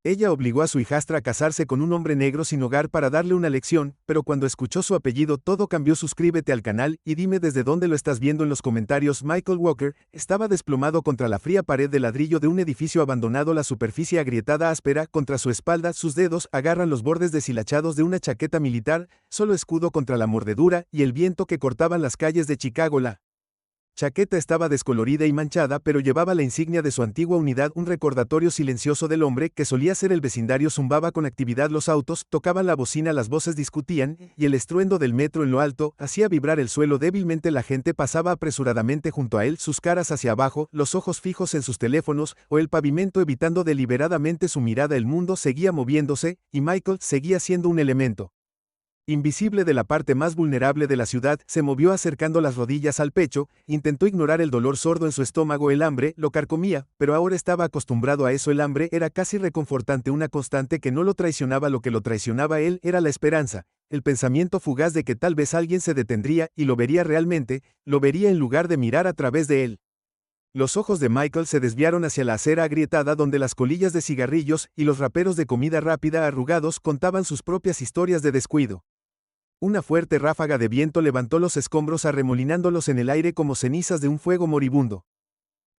Ella obligó a su hijastra a casarse con un hombre negro sin hogar para darle una lección, pero cuando escuchó su apellido todo cambió. Suscríbete al canal y dime desde dónde lo estás viendo en los comentarios. Michael Walker estaba desplomado contra la fría pared de ladrillo de un edificio abandonado, la superficie agrietada áspera contra su espalda, sus dedos agarran los bordes deshilachados de una chaqueta militar, solo escudo contra la mordedura y el viento que cortaban las calles de Chicago. La chaqueta estaba descolorida y manchada, pero llevaba la insignia de su antigua unidad, un recordatorio silencioso del hombre que solía ser el vecindario. Zumbaba con actividad los autos, tocaban la bocina, las voces discutían, y el estruendo del metro en lo alto hacía vibrar el suelo débilmente. La gente pasaba apresuradamente junto a él, sus caras hacia abajo, los ojos fijos en sus teléfonos o el pavimento, evitando deliberadamente su mirada. El mundo seguía moviéndose, y Michael seguía siendo un elemento invisible de la parte más vulnerable de la ciudad. Se movió acercando las rodillas al pecho, intentó ignorar el dolor sordo en su estómago. El hambre lo carcomía, pero ahora estaba acostumbrado a eso. El hambre era casi reconfortante, una constante que no lo traicionaba. Lo que lo traicionaba a él era la esperanza, el pensamiento fugaz de que tal vez alguien se detendría y lo vería realmente, lo vería en lugar de mirar a través de él. Los ojos de Michael se desviaron hacia la acera agrietada donde las colillas de cigarrillos y los raperos de comida rápida arrugados contaban sus propias historias de descuido. Una fuerte ráfaga de viento levantó los escombros arremolinándolos en el aire como cenizas de un fuego moribundo.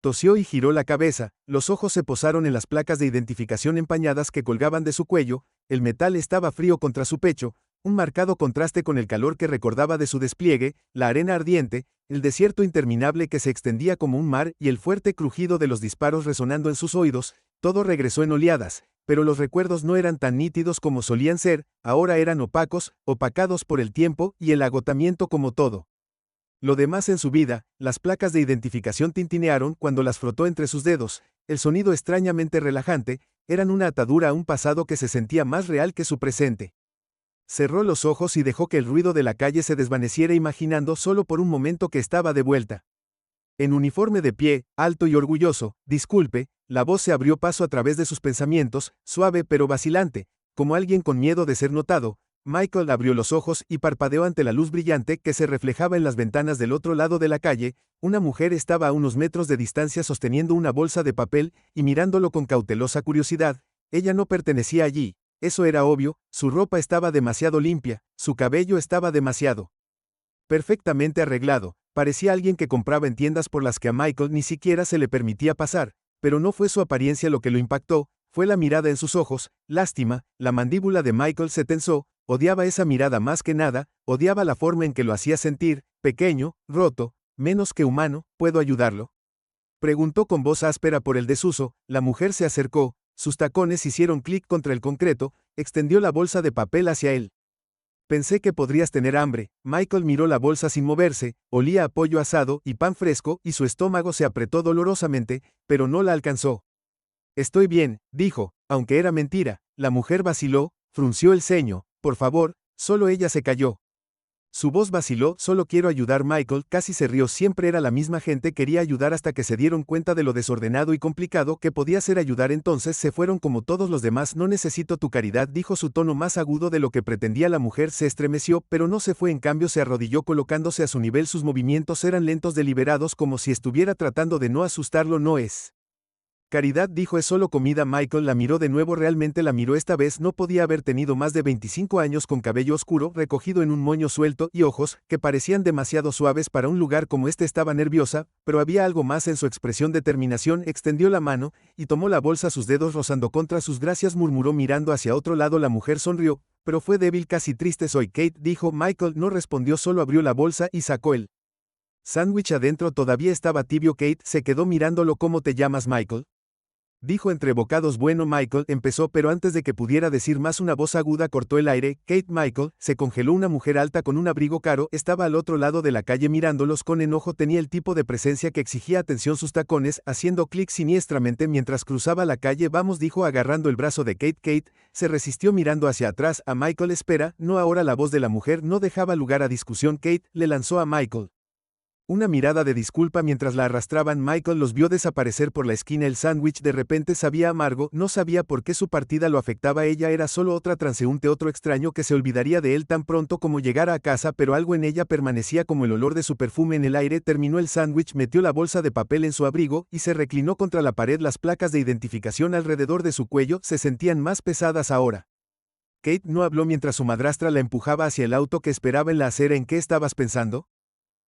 Tosió y giró la cabeza, los ojos se posaron en las placas de identificación empañadas que colgaban de su cuello, el metal estaba frío contra su pecho, un marcado contraste con el calor que recordaba de su despliegue, la arena ardiente, el desierto interminable que se extendía como un mar y el fuerte crujido de los disparos resonando en sus oídos. Todo regresó en oleadas, pero los recuerdos no eran tan nítidos como solían ser, ahora eran opacos, opacados por el tiempo y el agotamiento. Como todo lo demás en su vida, las placas de identificación tintinearon cuando las frotó entre sus dedos, el sonido extrañamente relajante, eran una atadura a un pasado que se sentía más real que su presente. Cerró los ojos y dejó que el ruido de la calle se desvaneciera, imaginando solo por un momento que estaba de vuelta en uniforme, de pie, alto y orgulloso. Disculpe, la voz se abrió paso a través de sus pensamientos, suave pero vacilante, como alguien con miedo de ser notado. Michael abrió los ojos y parpadeó ante la luz brillante que se reflejaba en las ventanas del otro lado de la calle. Una mujer estaba a unos metros de distancia sosteniendo una bolsa de papel y mirándolo con cautelosa curiosidad. Ella no pertenecía allí, eso era obvio. Su ropa estaba demasiado limpia, su cabello estaba demasiado perfectamente arreglado. Parecía alguien que compraba en tiendas por las que a Michael ni siquiera se le permitía pasar, pero no fue su apariencia lo que lo impactó, fue la mirada en sus ojos. Lástima, la mandíbula de Michael se tensó, odiaba esa mirada más que nada, odiaba la forma en que lo hacía sentir, pequeño, roto, menos que humano. ¿Puedo ayudarlo?, preguntó con voz áspera por el desuso. La mujer se acercó, sus tacones hicieron clic contra el concreto, extendió la bolsa de papel hacia él. Pensé que podrías tener hambre. Michael miró la bolsa sin moverse, olía a pollo asado y pan fresco y su estómago se apretó dolorosamente, pero no la alcanzó. Estoy bien, dijo, aunque era mentira. La mujer vaciló, frunció el ceño. Por favor. Solo ella se calló. Su voz vaciló. Solo quiero ayudar. Michael casi se rió. Siempre era la misma gente. Quería ayudar hasta que se dieron cuenta de lo desordenado y complicado que podía ser ayudar. Entonces se fueron como todos los demás. No necesito tu caridad, dijo, su tono más agudo de lo que pretendía. La mujer se estremeció, pero no se fue. En cambio se arrodilló colocándose a su nivel. Sus movimientos eran lentos, deliberados, como si estuviera tratando de no asustarlo. No es caridad, dijo, es solo comida. Michael la miró de nuevo, realmente la miró. Esta vez no podía haber tenido más de 25 años, con cabello oscuro recogido en un moño suelto y ojos que parecían demasiado suaves para un lugar como este. Estaba nerviosa, pero había algo más en su expresión. Determinación. Extendió la mano y tomó la bolsa, sus dedos rozando contra sus. Gracias, murmuró mirando hacia otro lado. La mujer sonrió, pero fue débil, casi triste. Soy Kate, dijo. Michael no respondió, solo abrió la bolsa y sacó el sándwich. Adentro todavía estaba tibio. Kate se quedó mirándolo. ¿Cómo te llamas, Michael?, dijo entre bocados. Bueno, Michael empezó, pero antes de que pudiera decir más una voz aguda cortó el aire. Kate. Michael se congeló. Una mujer alta con un abrigo caro estaba al otro lado de la calle mirándolos con enojo. Tenía el tipo de presencia que exigía atención, sus tacones haciendo clic siniestramente mientras cruzaba la calle. Vamos, dijo agarrando el brazo de Kate. Kate se resistió mirando hacia atrás a Michael. Espera, no ahora. La voz de la mujer no dejaba lugar a discusión. Kate le lanzó a Michael Una mirada de disculpa mientras la arrastraban. Michael los vio desaparecer por la esquina. El sándwich de repente sabía amargo, no sabía por qué su partida lo afectaba. Ella era solo otra transeúnte, otro extraño que se olvidaría de él tan pronto como llegara a casa, pero algo en ella permanecía, como el olor de su perfume en el aire. Terminó el sándwich, metió la bolsa de papel en su abrigo y se reclinó contra la pared. Las placas de identificación alrededor de su cuello se sentían más pesadas ahora. Kate no habló mientras su madrastra la empujaba hacia el auto que esperaba en la acera. ¿En qué estabas pensando?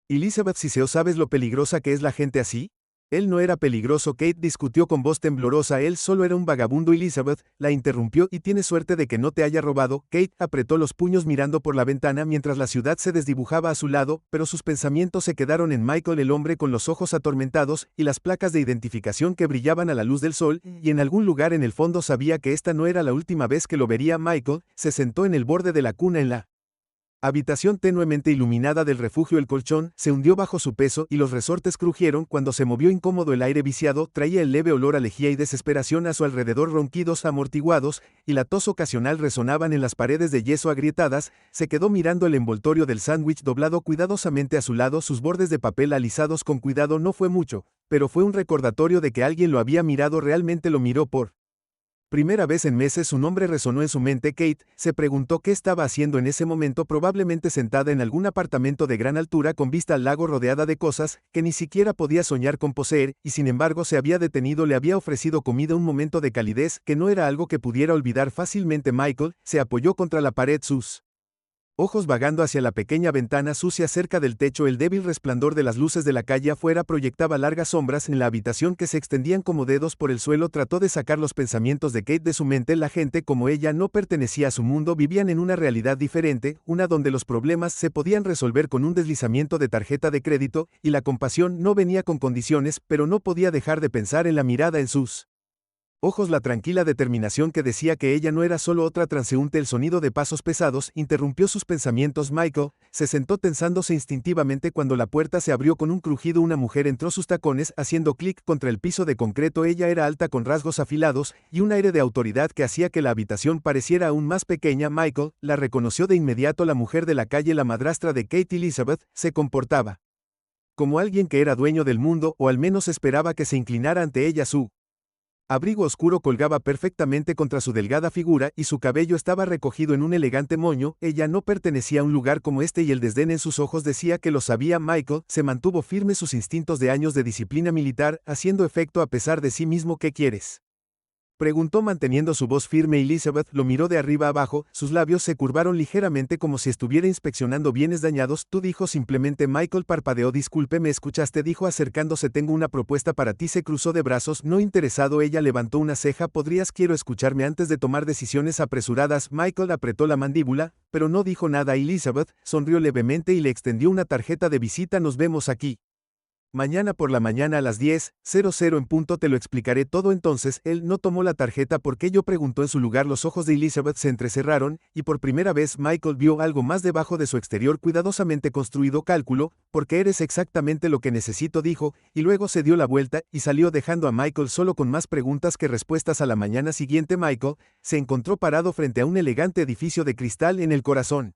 Elizabeth siseó. ¿Sabes lo peligrosa que es la gente así? Él no era peligroso. Kate discutió con voz temblorosa. Él solo era un vagabundo. Elizabeth la interrumpió. Y tienes suerte de que no te haya robado. Kate apretó los puños mirando por la ventana mientras la ciudad se desdibujaba a su lado, pero sus pensamientos se quedaron en Michael, el hombre con los ojos atormentados y las placas de identificación que brillaban a la luz del sol, y en algún lugar en el fondo sabía que esta no era la última vez que lo vería. Michael se sentó en el borde de la cuna en la habitación tenuemente iluminada del refugio. El colchón se hundió bajo su peso y los resortes crujieron cuando se movió incómodo. El aire viciado traía el leve olor a lejía y desesperación a su alrededor. Ronquidos amortiguados y la tos ocasional resonaban en las paredes de yeso agrietadas. Se quedó mirando el envoltorio del sándwich doblado cuidadosamente a su lado, sus bordes de papel alisados con cuidado. No fue mucho, pero fue un recordatorio de que alguien lo había mirado. Realmente lo miró por primera vez en meses. Su nombre resonó en su mente. Kate se preguntó qué estaba haciendo en ese momento, probablemente sentada en algún apartamento de gran altura con vista al lago, rodeada de cosas que ni siquiera podía soñar con poseer, y sin embargo se había detenido. Le había ofrecido comida, un momento de calidez que no era algo que pudiera olvidar fácilmente. Michael se apoyó contra la pared, sus ojos vagando hacia la pequeña ventana sucia cerca del techo. El débil resplandor de las luces de la calle afuera proyectaba largas sombras en la habitación que se extendían como dedos por el suelo. Trató de sacar los pensamientos de Kate de su mente. La gente como ella no pertenecía a su mundo, vivían en una realidad diferente, una donde los problemas se podían resolver con un deslizamiento de tarjeta de crédito, y la compasión no venía con condiciones, pero no podía dejar de pensar en la mirada en sus ojos, la tranquila determinación que decía que ella no era solo otra transeúnte. El sonido de pasos pesados interrumpió sus pensamientos. Michael se sentó tensándose instintivamente cuando la puerta se abrió con un crujido. Una mujer entró, sus tacones haciendo clic contra el piso de concreto. Ella era alta, con rasgos afilados y un aire de autoridad que hacía que la habitación pareciera aún más pequeña. Michael la reconoció de inmediato. La mujer de la calle, la madrastra de Kate. Elizabeth se comportaba como alguien que era dueño del mundo, o al menos esperaba que se inclinara ante ella. Su abrigo oscuro colgaba perfectamente contra su delgada figura y su cabello estaba recogido en un elegante moño. Ella no pertenecía a un lugar como este, y el desdén en sus ojos decía que lo sabía. Michael se mantuvo firme, sus instintos de años de disciplina militar haciendo efecto a pesar de sí mismo. ¿Qué quieres?, preguntó manteniendo su voz firme. Elizabeth lo miró de arriba abajo, sus labios se curvaron ligeramente como si estuviera inspeccionando bienes dañados. Tú, dijo simplemente. Michael parpadeó. Disculpe, ¿me escuchaste?, dijo acercándose. Tengo una propuesta para ti. Se cruzó de brazos, no interesado. Ella levantó una ceja. Quiero escucharme antes de tomar decisiones apresuradas. Michael apretó la mandíbula, pero no dijo nada. Elizabeth sonrió levemente y le extendió una tarjeta de visita. Nos vemos aquí mañana por la mañana a las 10:00 en punto, te lo explicaré todo. Entonces, él no tomó la tarjeta. ¿Por qué yo?, preguntó en su lugar. Los ojos de Elizabeth se entrecerraron, y por primera vez Michael vio algo más debajo de su exterior cuidadosamente construido. Cálculo, porque eres exactamente lo que necesito, dijo, y luego se dio la vuelta y salió, dejando a Michael solo con más preguntas que respuestas. A la mañana siguiente, Michael se encontró parado frente a un elegante edificio de cristal en el corazón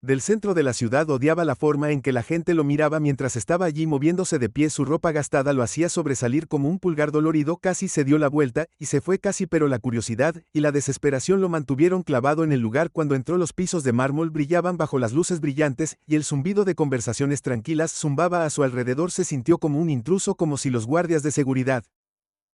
del centro de la ciudad. Odiaba la forma en que la gente lo miraba mientras estaba allí moviéndose de pie. Su ropa gastada lo hacía sobresalir como un pulgar dolorido. Casi se dio la vuelta y se fue, casi, pero la curiosidad y la desesperación lo mantuvieron clavado en el lugar. Cuando entró, los pisos de mármol brillaban bajo las luces brillantes y el zumbido de conversaciones tranquilas zumbaba a su alrededor. Se sintió como un intruso, como si los guardias de seguridad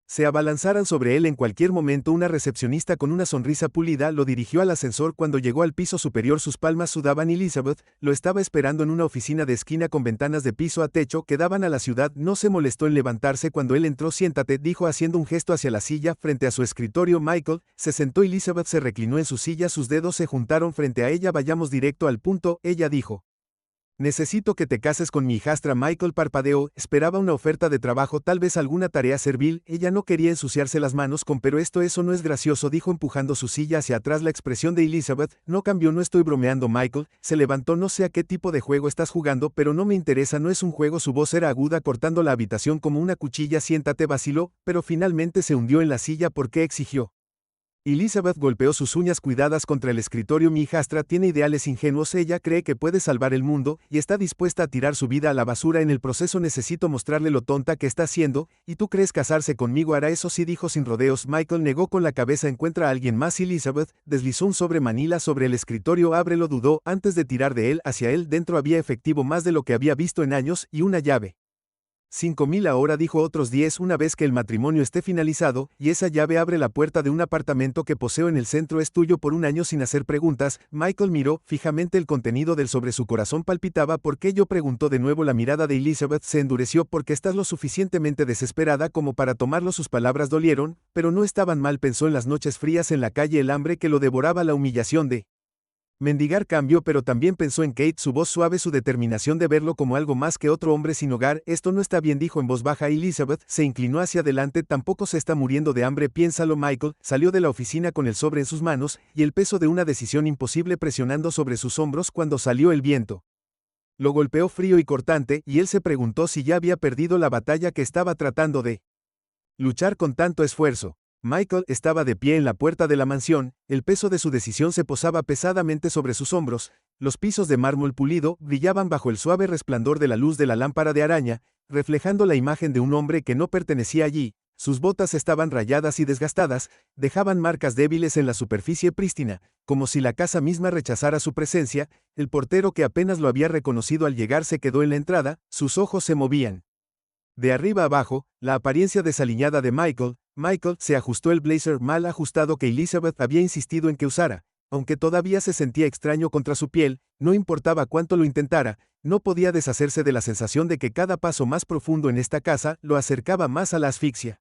se abalanzaran sobre él en cualquier momento. Una recepcionista con una sonrisa pulida lo dirigió al ascensor. Cuando llegó al piso superior, sus palmas sudaban. Elizabeth lo estaba esperando en una oficina de esquina con ventanas de piso a techo que daban a la ciudad. No se molestó en levantarse cuando él entró. Siéntate, dijo haciendo un gesto hacia la silla frente a su escritorio. Michael se sentó. Elizabeth se reclinó en su silla, sus dedos se juntaron frente a ella. Vayamos directo al punto, ella dijo. Necesito que te cases con mi hijastra. Michael parpadeó. Esperaba una oferta de trabajo, tal vez alguna tarea servil. Ella no quería ensuciarse las manos con pero eso no es gracioso, dijo empujando su silla hacia atrás. La expresión de Elizabeth no cambió. No estoy bromeando. Michael se levantó. No sé a qué tipo de juego estás jugando, pero no me interesa. No es un juego. Su voz era aguda, cortando la habitación como una cuchilla. Siéntate, vaciló, pero finalmente se hundió en la silla. ¿Por qué?, exigió. Elizabeth golpeó sus uñas cuidadas contra el escritorio. Mi hijastra tiene ideales ingenuos, ella cree que puede salvar el mundo, y está dispuesta a tirar su vida a la basura en el proceso. Necesito mostrarle lo tonta que está haciendo, ¿y tú crees casarse conmigo hará eso? Sí, dijo sin rodeos. Michael negó con la cabeza. ¿Encuentra a alguien más? Elizabeth deslizó un sobre manila sobre el escritorio. Ábrelo, dudó, antes de tirar de él hacia él. Dentro había efectivo, más de lo que había visto en años, y una llave. 5,000 ahora, dijo. Otros 10 una vez que el matrimonio esté finalizado, y esa llave abre la puerta de un apartamento que poseo en el centro. Es tuyo por un año. Sin hacer preguntas, Michael miró fijamente el contenido del sobre. Su corazón palpitaba. ¿Por qué yo? Preguntó de nuevo. La mirada de Elizabeth se endureció. Porque estás lo suficientemente desesperada como para tomarlo. Sus palabras dolieron, pero no estaban mal. Pensó en las noches frías en la calle, el hambre que lo devoraba, la humillación de mendigar cambio, pero también pensó en Kate, su voz suave, su determinación de verlo como algo más que otro hombre sin hogar. Esto no está bien, dijo en voz baja. Elizabeth se inclinó hacia adelante. Tampoco se está muriendo de hambre, piénsalo. Michael salió de la oficina con el sobre en sus manos, y el peso de una decisión imposible presionando sobre sus hombros. Cuando salió el viento lo golpeó frío y cortante, y él se preguntó si ya había perdido la batalla que estaba tratando de luchar con tanto esfuerzo. Michael estaba de pie en la puerta de la mansión, el peso de su decisión se posaba pesadamente sobre sus hombros. Los pisos de mármol pulido brillaban bajo el suave resplandor de la luz de la lámpara de araña, reflejando la imagen de un hombre que no pertenecía allí. Sus botas estaban rayadas y desgastadas, dejaban marcas débiles en la superficie prístina, como si la casa misma rechazara su presencia. El portero, que apenas lo había reconocido al llegar, se quedó en la entrada, sus ojos se movían de arriba abajo. La apariencia desaliñada de Michael se ajustó el blazer mal ajustado que Elizabeth había insistido en que usara. Aunque todavía se sentía extraño contra su piel, no importaba cuánto lo intentara, no podía deshacerse de la sensación de que cada paso más profundo en esta casa lo acercaba más a la asfixia.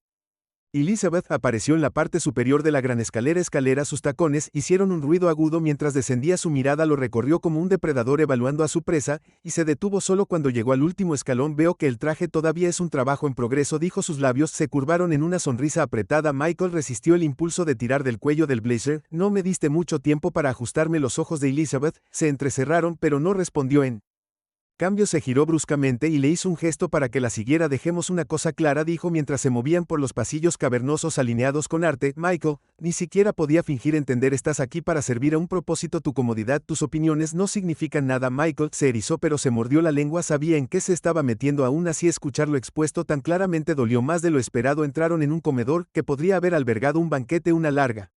Elizabeth apareció en la parte superior de la gran escalera. Sus tacones hicieron un ruido agudo mientras descendía. Su mirada lo recorrió como un depredador evaluando a su presa, y se detuvo solo cuando llegó al último escalón. Veo que el traje todavía es un trabajo en progreso, dijo. Sus labios se curvaron en una sonrisa apretada. Michael resistió el impulso de tirar del cuello del blazer. No me diste mucho tiempo para ajustarme. Los ojos de Elizabeth se entrecerraron, pero no respondió en cambio. Se giró bruscamente y le hizo un gesto para que la siguiera. Dejemos una cosa clara, dijo mientras se movían por los pasillos cavernosos alineados con arte. Michael ni siquiera podía fingir entender. Estás aquí para servir a un propósito. Tu comodidad, tus opiniones no significan nada. Michael se erizó pero se mordió la lengua. Sabía en qué se estaba metiendo. Aún así, escucharlo expuesto tan claramente dolió más de lo esperado. Entraron en un comedor que podría haber albergado un banquete. Una larga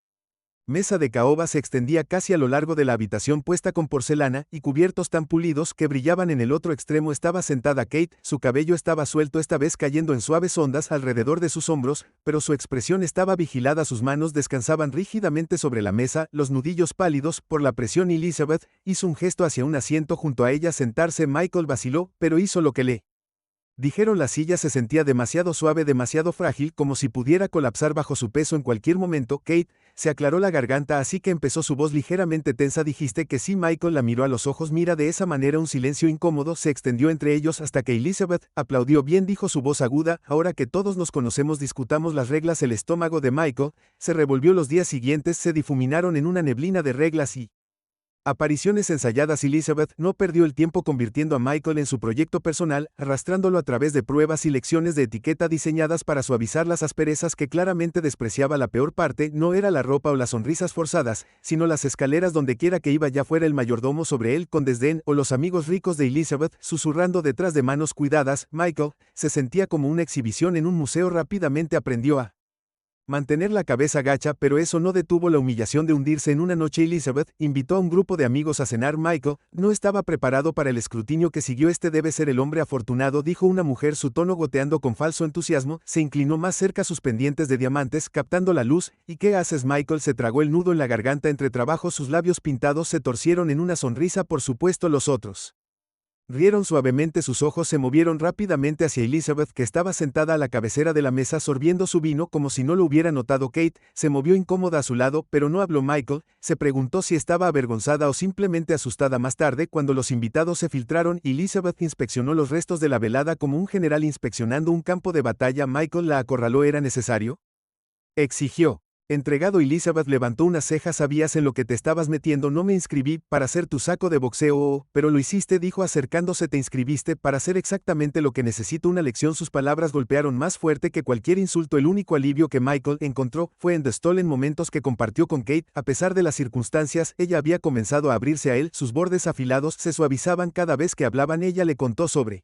mesa de caoba se extendía casi a lo largo de la habitación, puesta con porcelana y cubiertos tan pulidos que brillaban. En el otro extremo estaba sentada Kate. Su cabello estaba suelto, esta vez cayendo en suaves ondas alrededor de sus hombros, pero su expresión estaba vigilada. Sus manos descansaban rígidamente sobre la mesa, los nudillos pálidos por la presión. Elizabeth hizo un gesto hacia un asiento junto a ella. Sentarse. Michael vaciló, pero hizo lo que le dijeron. La silla se sentía demasiado suave, demasiado frágil, como si pudiera colapsar bajo su peso en cualquier momento. Kate se aclaró la garganta, así que empezó, su voz ligeramente tensa. Dijiste que sí. Michael la miró a los ojos. Mira de esa manera. Un silencio incómodo se extendió entre ellos hasta que Elizabeth aplaudió. Bien, dijo su voz aguda, ahora que todos nos conocemos, discutamos las reglas. El estómago de Michael se revolvió. Los días siguientes se difuminaron en una neblina de reglas y apariciones ensayadas. Elizabeth no perdió el tiempo convirtiendo a Michael en su proyecto personal, arrastrándolo a través de pruebas y lecciones de etiqueta diseñadas para suavizar las asperezas que claramente despreciaba. La peor parte no era la ropa o las sonrisas forzadas, sino las escaleras. Donde quiera que iba, ya fuera el mayordomo sobre él con desdén o los amigos ricos de Elizabeth susurrando detrás de manos cuidadas, Michael se sentía como una exhibición en un museo. Rápidamente aprendió a mantener la cabeza gacha, pero eso no detuvo la humillación de hundirse en una noche. Elizabeth invitó a un grupo de amigos a cenar. Michael no estaba preparado para el escrutinio que siguió. Este debe ser el hombre afortunado, dijo una mujer, su tono goteando con falso entusiasmo. Se inclinó más cerca, sus pendientes de diamantes captando la luz. ¿Y qué haces? Michael se tragó el nudo en la garganta entre trabajos. Sus labios pintados se torcieron en una sonrisa. Por supuesto, los otros rieron suavemente. Sus ojos se movieron rápidamente hacia Elizabeth, que estaba sentada a la cabecera de la mesa sorbiendo su vino como si no lo hubiera notado. Kate se movió incómoda a su lado, pero no habló. Michael se preguntó si estaba avergonzada o simplemente asustada. Más tarde, cuando los invitados se filtraron, Elizabeth inspeccionó los restos de la velada como un general inspeccionando un campo de batalla. Michael la acorraló. ¿Era necesario?, exigió. Entregado, Elizabeth levantó unas cejas. ¿Sabías en lo que te estabas metiendo? No me inscribí para ser tu saco de boxeo, pero lo hiciste, dijo acercándose. Te inscribiste para hacer exactamente lo que necesito, una lección. Sus palabras golpearon más fuerte que cualquier insulto. El único alivio que Michael encontró fue en The Stolen Momentos que compartió con Kate. A pesar de las circunstancias, ella había comenzado a abrirse a él, sus bordes afilados se suavizaban cada vez que hablaban. Ella le contó sobre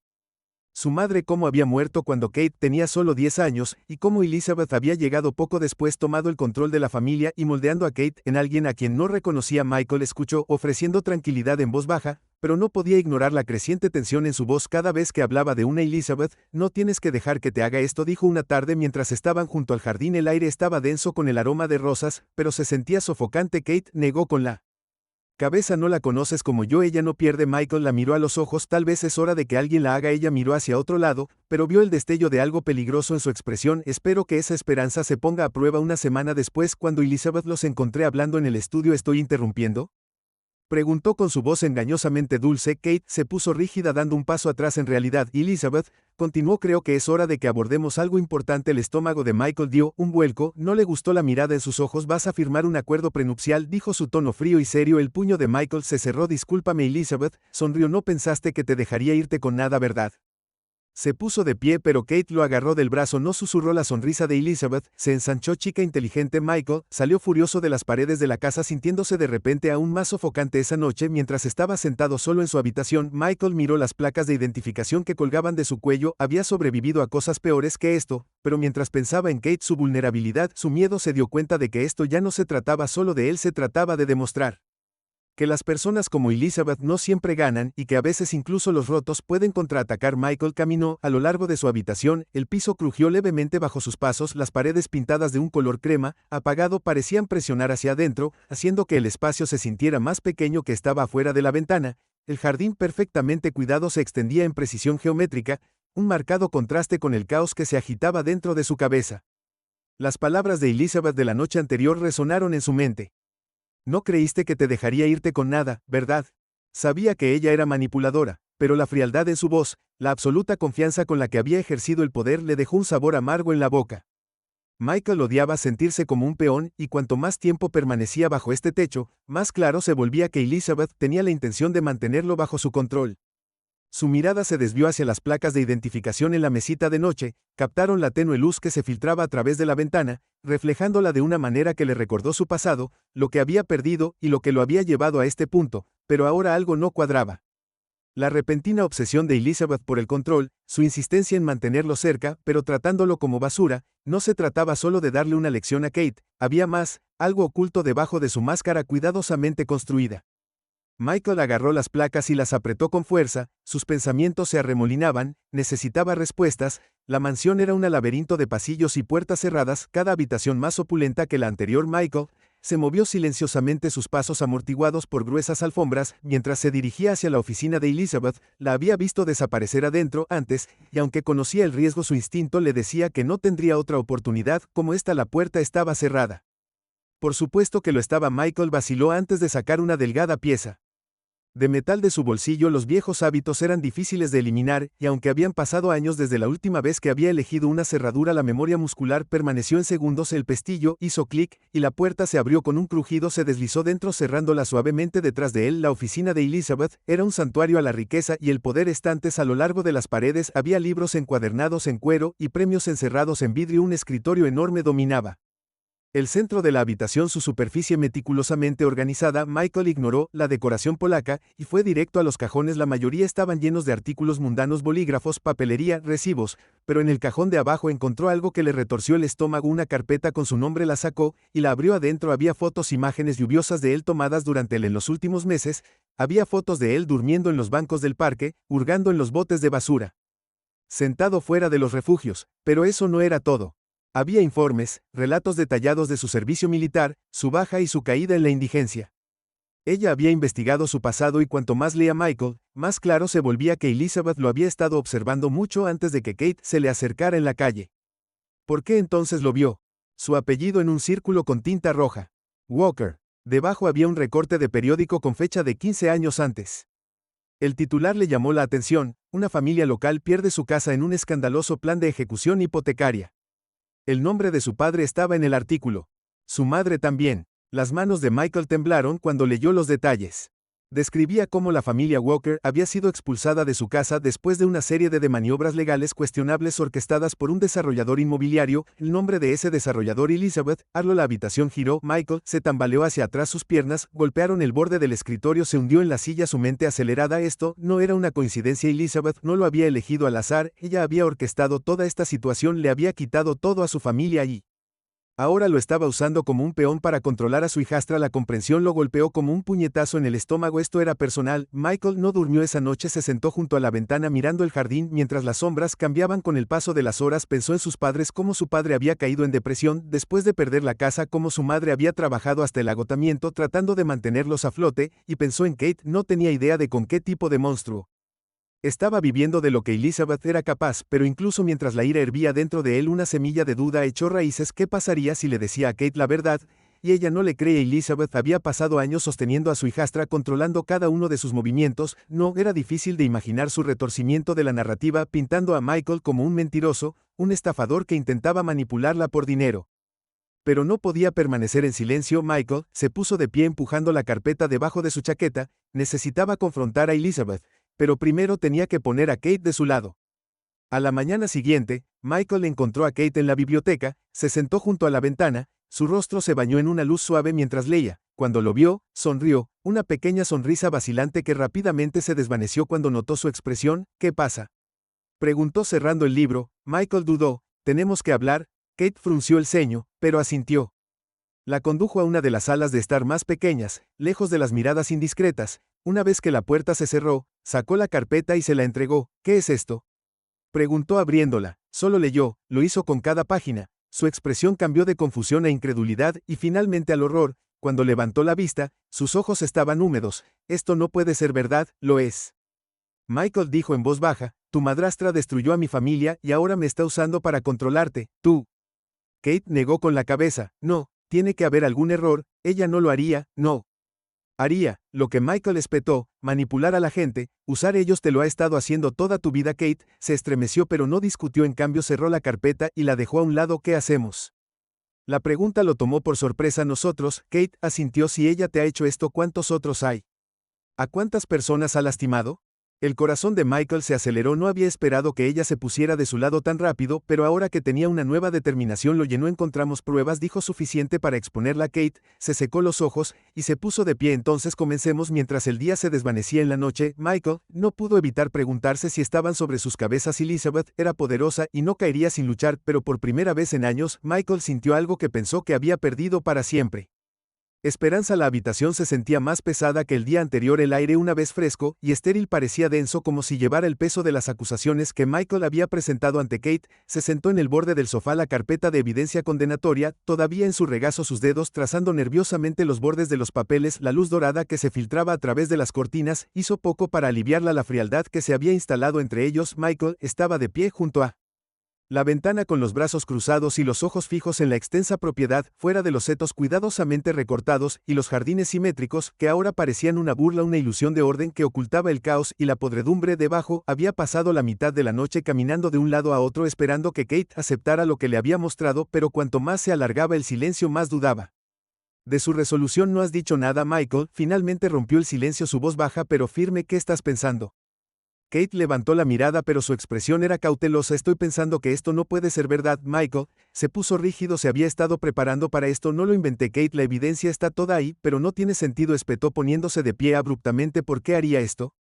su madre, cómo había muerto cuando Kate tenía solo 10 años, y cómo Elizabeth había llegado poco después, tomado el control de la familia y moldeando a Kate en alguien a quien no reconocía. Michael escuchó, ofreciendo tranquilidad en voz baja, pero no podía ignorar la creciente tensión en su voz cada vez que hablaba de una Elizabeth. No tienes que dejar que te haga esto, dijo una tarde mientras estaban junto al jardín. El aire estaba denso con el aroma de rosas, pero se sentía sofocante. Kate negó con la cabeza. No la conoces como yo. Ella no pierde. Michael la miró a los ojos. Tal vez es hora de que alguien la haga. Ella miró hacia otro lado, pero vio el destello de algo peligroso en su expresión. Espero que esa esperanza se ponga a prueba. Una semana después, cuando Elizabeth los encontré hablando en el estudio. ¿Estoy interrumpiendo?, preguntó con su voz engañosamente dulce. Kate se puso rígida, dando un paso atrás. En realidad, Elizabeth, continuó, creo que es hora de que abordemos algo importante. El estómago de Michael dio un vuelco. No le gustó la mirada en sus ojos. ¿Vas a firmar un acuerdo prenupcial?, dijo, su tono frío y serio. El puño de Michael se cerró. Discúlpame, Elizabeth, sonrió. No pensaste que te dejaría irte con nada, ¿verdad? Se puso de pie, pero Kate lo agarró del brazo. No, susurró. La sonrisa de Elizabeth se ensanchó. Chica inteligente. Michael salió furioso de las paredes de la casa, sintiéndose de repente aún más sofocante. Esa noche, mientras estaba sentado solo en su habitación, Michael miró las placas de identificación que colgaban de su cuello. Había sobrevivido a cosas peores que esto, pero mientras pensaba en Kate, su vulnerabilidad, su miedo, se dio cuenta de que esto ya no se trataba solo de él, se trataba de demostrar que las personas como Elizabeth no siempre ganan y que a veces incluso los rotos pueden contraatacar. Michael caminó a lo largo de su habitación. El piso crujió levemente bajo sus pasos. Las paredes, pintadas de un color crema apagado, parecían presionar hacia adentro, haciendo que el espacio se sintiera más pequeño que estaba afuera de la ventana. El jardín, perfectamente cuidado, se extendía en precisión geométrica, un marcado contraste con el caos que se agitaba dentro de su cabeza. Las palabras de Elizabeth de la noche anterior resonaron en su mente. No creíste que te dejaría irte con nada, ¿verdad? Sabía que ella era manipuladora, pero la frialdad en su voz, la absoluta confianza con la que había ejercido el poder, le dejó un sabor amargo en la boca. Michael odiaba sentirse como un peón, y cuanto más tiempo permanecía bajo este techo, más claro se volvía que Elizabeth tenía la intención de mantenerlo bajo su control. Su mirada se desvió hacia las placas de identificación en la mesita de noche. Captaron la tenue luz que se filtraba a través de la ventana, reflejándola de una manera que le recordó su pasado, lo que había perdido y lo que lo había llevado a este punto, pero ahora algo no cuadraba. La repentina obsesión de Elizabeth por el control, su insistencia en mantenerlo cerca, pero tratándolo como basura. No se trataba solo de darle una lección a Kate, había más, algo oculto debajo de su máscara cuidadosamente construida. Michael agarró las placas y las apretó con fuerza. Sus pensamientos se arremolinaban, necesitaba respuestas. La mansión era un laberinto de pasillos y puertas cerradas, cada habitación más opulenta que la anterior. Michael se movió silenciosamente, sus pasos amortiguados por gruesas alfombras, mientras se dirigía hacia la oficina de Elizabeth. La había visto desaparecer adentro antes, y aunque conocía el riesgo, su instinto le decía que no tendría otra oportunidad como esta. La puerta estaba cerrada. Por supuesto que lo estaba. Michael vaciló antes de sacar una delgada pieza de metal de su bolsillo. Los viejos hábitos eran difíciles de eliminar, y aunque habían pasado años desde la última vez que había elegido una cerradura, la memoria muscular permaneció. En segundos el pestillo hizo clic, y la puerta se abrió con un crujido. Se deslizó dentro, cerrándola suavemente detrás de él. La oficina de Elizabeth era un santuario a la riqueza y el poder. Estantes a lo largo de las paredes, había libros encuadernados en cuero y premios encerrados en vidrio. Un escritorio enorme dominaba el centro de la habitación, su superficie meticulosamente organizada. Michael ignoró la decoración polaca y fue directo a los cajones. La mayoría estaban llenos de artículos mundanos, bolígrafos, papelería, recibos, pero en el cajón de abajo encontró algo que le retorció el estómago. Una carpeta con su nombre. La sacó y la abrió. Adentro había fotos, imágenes lluviosas de él tomadas durante él en los últimos meses. Había fotos de él durmiendo en los bancos del parque, hurgando en los botes de basura, sentado fuera de los refugios, pero eso no era todo. Había informes, relatos detallados de su servicio militar, su baja y su caída en la indigencia. Ella había investigado su pasado, y cuanto más leía Michael, más claro se volvía que Elizabeth lo había estado observando mucho antes de que Kate se le acercara en la calle. ¿Por qué entonces lo vio? Su apellido en un círculo con tinta roja. Walker. Debajo había un recorte de periódico con fecha de 15 años antes. El titular le llamó la atención: una familia local pierde su casa en un escandaloso plan de ejecución hipotecaria. El nombre de su padre estaba en el artículo. Su madre también. Las manos de Michael temblaron cuando leyó los detalles. Describía cómo la familia Walker había sido expulsada de su casa después de una serie de maniobras legales cuestionables orquestadas por un desarrollador inmobiliario. El nombre de ese desarrollador, Elizabeth Arlo. La habitación giró. Michael se tambaleó hacia atrás, sus piernas golpearon el borde del escritorio, se hundió en la silla, su mente acelerada. Esto no era una coincidencia. Elizabeth no lo había elegido al azar, ella había orquestado toda esta situación, le había quitado todo a su familia y ahora lo estaba usando como un peón para controlar a su hijastra. La comprensión lo golpeó como un puñetazo en el estómago. Esto era personal. Michael no durmió esa noche, se sentó junto a la ventana mirando el jardín mientras las sombras cambiaban con el paso de las horas. Pensó en sus padres, cómo su padre había caído en depresión después de perder la casa, cómo su madre había trabajado hasta el agotamiento tratando de mantenerlos a flote, y pensó en Kate. No tenía idea de con qué tipo de monstruo estaba viviendo, de lo que Elizabeth era capaz, pero incluso mientras la ira hervía dentro de él, una semilla de duda echó raíces. ¿Qué pasaría si le decía a Kate la verdad? Y ella no le cree. Elizabeth había pasado años sosteniendo a su hijastra, controlando cada uno de sus movimientos. No era difícil de imaginar su retorcimiento de la narrativa, pintando a Michael como un mentiroso, un estafador que intentaba manipularla por dinero. Pero no podía permanecer en silencio. Michael se puso de pie empujando la carpeta debajo de su chaqueta. Necesitaba confrontar a Elizabeth, pero primero tenía que poner a Kate de su lado. A la mañana siguiente, Michael encontró a Kate en la biblioteca, se sentó junto a la ventana, su rostro se bañó en una luz suave mientras leía. Cuando lo vio, sonrió, una pequeña sonrisa vacilante que rápidamente se desvaneció cuando notó su expresión. ¿Qué pasa?, preguntó cerrando el libro. Michael dudó. ¿Tenemos que hablar? Kate frunció el ceño, pero asintió. La condujo a una de las salas de estar más pequeñas, lejos de las miradas indiscretas. Una vez que la puerta se cerró, sacó la carpeta y se la entregó. ¿Qué es esto?, preguntó abriéndola. Solo leyó, lo hizo con cada página. Su expresión cambió de confusión a incredulidad y finalmente al horror. Cuando levantó la vista, sus ojos estaban húmedos. Esto no puede ser verdad. Lo es. Michael dijo en voz baja, tu madrastra destruyó a mi familia y ahora me está usando para controlarte. Tú. Kate negó con la cabeza. No, tiene que haber algún error, ella no lo haría. No haría lo que Michael espetó, manipular a la gente, usar ellos. Te lo ha estado haciendo toda tu vida. Kate se estremeció pero no discutió, en cambio cerró la carpeta y la dejó a un lado. ¿Qué hacemos?, la pregunta lo tomó por sorpresa. Nosotros, Kate asintió. Si ella te ha hecho esto, ¿cuántos otros hay? ¿A cuántas personas ha lastimado? El corazón de Michael se aceleró. No había esperado que ella se pusiera de su lado tan rápido, pero ahora que tenía una nueva determinación lo llenó. Encontramos pruebas, dijo, suficiente para exponerla. Kate se secó los ojos y se puso de pie. Entonces comencemos. Mientras el día se desvanecía en la noche, Michael no pudo evitar preguntarse si estaban sobre sus cabezas. Elizabeth era poderosa y no caería sin luchar, pero por primera vez en años, Michael sintió algo que pensó que había perdido para siempre. Esperanza. La habitación se sentía más pesada que el día anterior. El aire, una vez fresco y estéril, parecía denso, como si llevara el peso de las acusaciones que Michael había presentado ante Kate. Se sentó en el borde del sofá, la carpeta de evidencia condenatoria todavía en su regazo, sus dedos trazando nerviosamente los bordes de los papeles. La luz dorada que se filtraba a través de las cortinas hizo poco para aliviarla la frialdad que se había instalado entre ellos. Michael estaba de pie junto a la ventana, con los brazos cruzados y los ojos fijos en la extensa propiedad, fuera de los setos cuidadosamente recortados y los jardines simétricos, que ahora parecían una burla, una ilusión de orden que ocultaba el caos y la podredumbre debajo. Había pasado la mitad de la noche caminando de un lado a otro esperando que Kate aceptara lo que le había mostrado, pero cuanto más se alargaba el silencio, más dudaba de su resolución. No has dicho nada, Michael. Finalmente rompió el silencio su voz baja pero firme. ¿Qué estás pensando? Kate levantó la mirada pero su expresión era cautelosa. Estoy pensando que esto no puede ser verdad. Michael se puso rígido. Se había estado preparando para esto. No lo inventé, Kate. La evidencia está toda ahí, pero no tiene sentido, espetó poniéndose de pie abruptamente. ¿Por qué haría esto?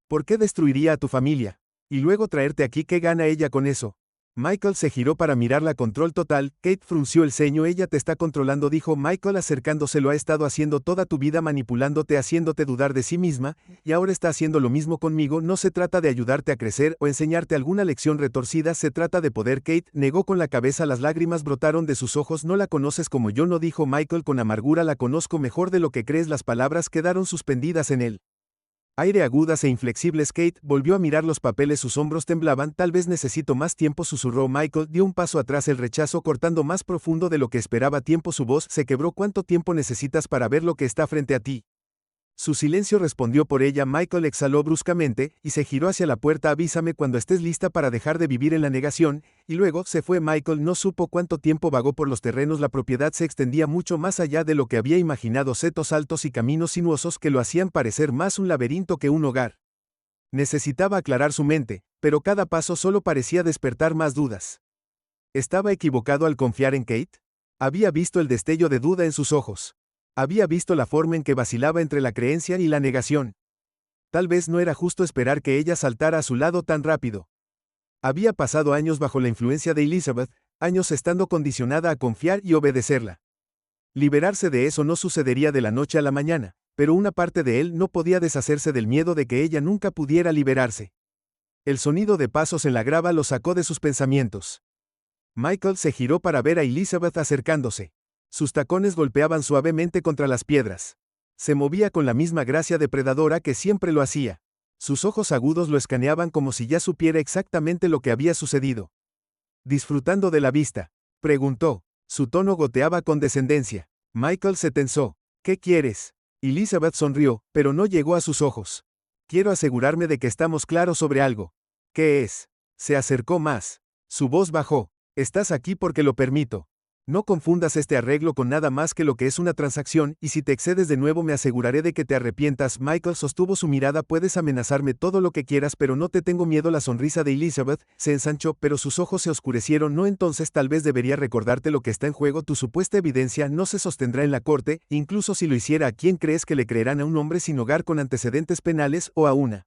¿Por qué destruiría a tu familia? Y luego traerte aquí. ¿Qué gana ella con eso? Michael se giró para mirarla. Control total. Kate frunció el ceño. Ella te está controlando, dijo Michael acercándose. Lo ha estado haciendo toda tu vida, manipulándote, haciéndote dudar de sí misma, y ahora está haciendo lo mismo conmigo. No se trata de ayudarte a crecer o enseñarte alguna lección retorcida, se trata de poder. Kate negó con la cabeza. Las lágrimas brotaron de sus ojos. No la conoces como yo, no, dijo Michael con amargura. La conozco mejor de lo que crees. Las palabras quedaron suspendidas en él. Aire, agudas e inflexibles. Kate volvió a mirar los papeles, sus hombros temblaban. Tal vez necesito más tiempo, susurró Michael. Dio un paso atrás, el rechazo cortando más profundo de lo que esperaba. Tiempo, su voz se quebró. ¿Cuánto tiempo necesitas para ver lo que está frente a ti? Su silencio respondió por ella. Michael exhaló bruscamente, y se giró hacia la puerta. Avísame cuando estés lista para dejar de vivir en la negación, y luego se fue. Michael no supo cuánto tiempo vagó por los terrenos. La propiedad se extendía mucho más allá de lo que había imaginado, setos altos y caminos sinuosos que lo hacían parecer más un laberinto que un hogar. Necesitaba aclarar su mente, pero cada paso solo parecía despertar más dudas. ¿Estaba equivocado al confiar en Kate? Había visto el destello de duda en sus ojos. Había visto la forma en que vacilaba entre la creencia y la negación. Tal vez no era justo esperar que ella saltara a su lado tan rápido. Había pasado años bajo la influencia de Elizabeth, años estando condicionada a confiar y obedecerla. Liberarse de eso no sucedería de la noche a la mañana, pero una parte de él no podía deshacerse del miedo de que ella nunca pudiera liberarse. El sonido de pasos en la grava lo sacó de sus pensamientos. Michael se giró para ver a Elizabeth acercándose. Sus tacones golpeaban suavemente contra las piedras. Se movía con la misma gracia depredadora que siempre lo hacía. Sus ojos agudos lo escaneaban como si ya supiera exactamente lo que había sucedido. ¿Disfrutando de la vista?, preguntó. Su tono goteaba condescendencia. Michael se tensó. ¿Qué quieres? Elizabeth sonrió, pero no llegó a sus ojos. Quiero asegurarme de que estamos claros sobre algo. ¿Qué es? Se acercó más. Su voz bajó. Estás aquí porque lo permito. No confundas este arreglo con nada más que lo que es una transacción, y si te excedes de nuevo me aseguraré de que te arrepientas. Michael sostuvo su mirada. Puedes amenazarme todo lo que quieras, pero no te tengo miedo. La sonrisa de Elizabeth se ensanchó, pero sus ojos se oscurecieron. No, entonces tal vez debería recordarte lo que está en juego. Tu supuesta evidencia no se sostendrá en la corte, incluso si lo hiciera. ¿A quién crees que le creerán? ¿A un hombre sin hogar con antecedentes penales o a una